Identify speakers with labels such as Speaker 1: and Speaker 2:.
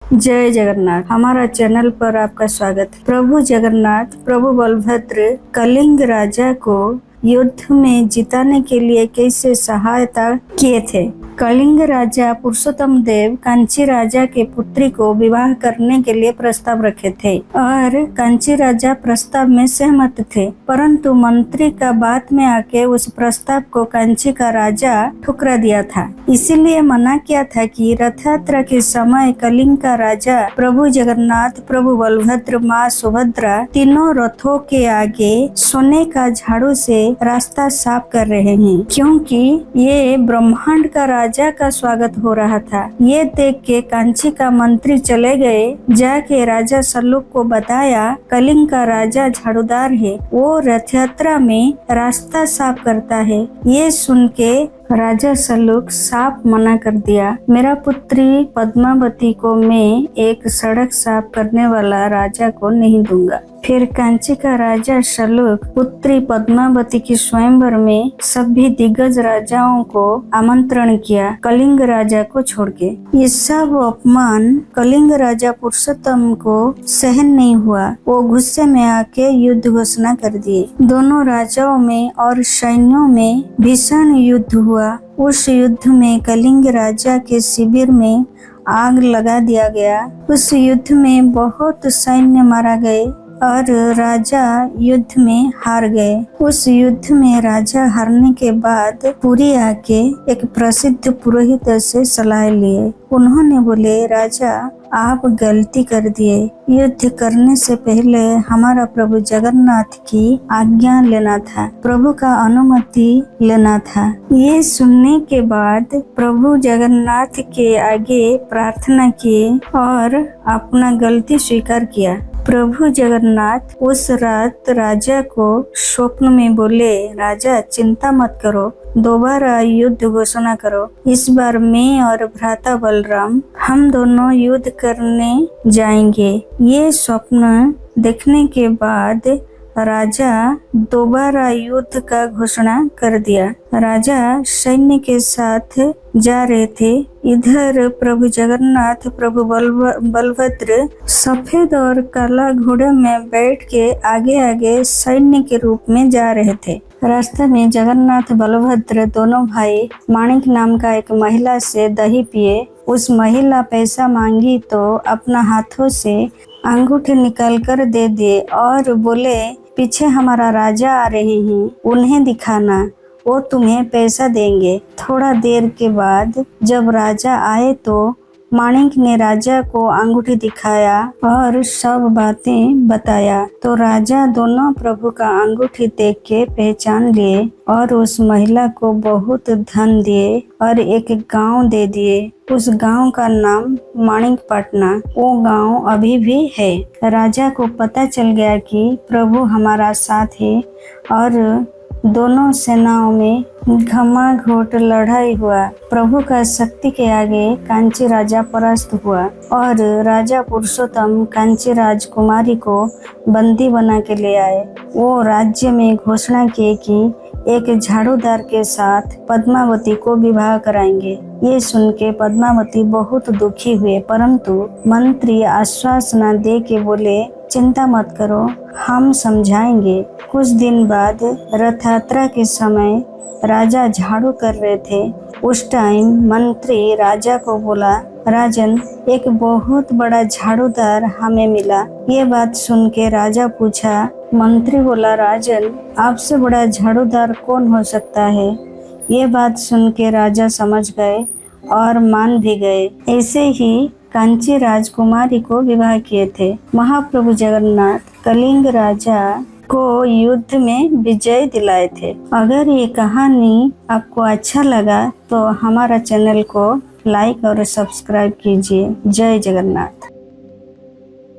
Speaker 1: जय जगन्नाथ। हमारा चैनल पर आपका स्वागत है। प्रभु जगन्नाथ प्रभु बलभद्र कलिंग राजा को युद्ध में जिताने के लिए कैसे सहायता किए थे। कलिंग राजा पुरुषोत्तम देव कांची राजा के पुत्री को विवाह करने के लिए प्रस्ताव रखे थे और कांची राजा प्रस्ताव में सहमत थे, परंतु मंत्री का बात में आके उस प्रस्ताव को कांची का राजा ठुकरा दिया था। इसीलिए मना किया था कि रथ यात्रा के समय कलिंग का राजा प्रभु जगन्नाथ, प्रभु बलभद्र, माँ सुभद्रा तीनों रथों के आगे सोने का झाड़ू से रास्ता साफ कर रहे हैं, क्योंकि ये ब्रह्मांड का राजा का स्वागत हो रहा था। ये देख के कांची का मंत्री चले गए, जाके राजा सल्लुक को बताया कलिंग का राजा झाड़ूदार है, वो रथ यात्रा में रास्ता साफ करता है। ये सुन के राजा सल्लुक साफ मना कर दिया, मेरा पुत्री पद्मावती को मैं एक सड़क साफ करने वाला राजा को नहीं दूंगा। फिर कांची का राजा सल्लुक पुत्री पद्मावती की स्वयंवर में सभी दिग्गज राजाओं को आमंत्रण किया, कलिंग राजा को छोड़ के। ये सब अपमान कलिंग राजा पुरुषोत्तम को सहन नहीं हुआ, वो गुस्से में आके युद्ध घोषणा कर दिए। दोनों राजाओं में और सैन्यों में भीषण युद्ध हुआ। उस युद्ध में कलिंग राजा के शिविर में आग लगा दिया गया। उस युद्ध में बहुत सैन्य मारा गए और राजा युद्ध में हार गए। उस युद्ध में राजा हारने के बाद पुरी आके एक प्रसिद्ध पुरोहित से सलाह लिए। उन्होंने बोले, राजा आप गलती कर दिए, युद्ध करने से पहले हमारा प्रभु जगन्नाथ की आज्ञा लेना था, प्रभु का अनुमति लेना था। ये सुनने के बाद प्रभु जगन्नाथ के आगे प्रार्थना किए और अपना गलती स्वीकार किया। प्रभु जगन्नाथ उस रात राजा को स्वप्न में बोले, राजा चिंता मत करो, दोबारा युद्ध घोषणा करो। इस बार मैं और भ्राता बलराम हम दोनों युद्ध करने जाएंगे। ये स्वप्न देखने के बाद राजा दोबारा युद्ध का घोषणा कर दिया। राजा सैन्य के साथ जा रहे थे। इधर प्रभु जगन्नाथ, प्रभु बलभद्र सफेद और काला घोड़े में बैठ के आगे आगे सैन्य के रूप में जा रहे थे। रास्ते में जगन्नाथ बलभद्र दोनों भाई माणिक नाम का एक महिला से दही पिए। उस महिला पैसा मांगी तो अपना हाथों से अंगूठे निकाल कर दे दिए और बोले, पीछे हमारा राजा आ रहे हैं, उन्हें दिखाना, वो तुम्हें पैसा देंगे। थोड़ा देर के बाद जब राजा आए तो माणिक ने राजा को अंगूठी दिखाया और सब बातें बताया, तो राजा दोनों प्रभु का अंगूठी देख के पहचान लिए और उस महिला को बहुत धन दिए और एक गांव दे दिए। उस गांव का नाम माणिकपटना, वो गांव अभी भी है। राजा को पता चल गया कि प्रभु हमारा साथ है और दोनों सेनाओं में घमाघोट लड़ाई हुआ। प्रभु का शक्ति के आगे कांची राजा परास्त हुआ और राजा पुरुषोत्तम कांची राजकुमारी को बंदी बना के ले आए। वो राज्य में घोषणा किए कि एक झाड़ूदार के साथ पद्मावती को विवाह कराएंगे। ये सुन के पद्मावती बहुत दुखी हुए, परंतु मंत्री आश्वासन दे के बोले, चिंता मत करो, हम समझाएंगे। कुछ दिन बाद रथ यात्रा के समय राजा झाड़ू कर रहे थे। उस टाइम मंत्री राजा को बोला, राजन एक बहुत बड़ा झाड़ूदार हमें मिला। ये बात सुन के राजा पूछा, मंत्री बोला, राजन आपसे बड़ा झाड़ूदार कौन हो सकता है। ये बात सुन के राजा समझ गए और मान भी गए। ऐसे ही कांची राजकुमारी को विवाह किए थे। महाप्रभु जगन्नाथ कलिंग राजा को युद्ध में विजय दिलाए थे। अगर ये कहानी आपको अच्छा लगा तो हमारा चैनल को लाइक और सब्सक्राइब कीजिए। जय जगन्नाथ।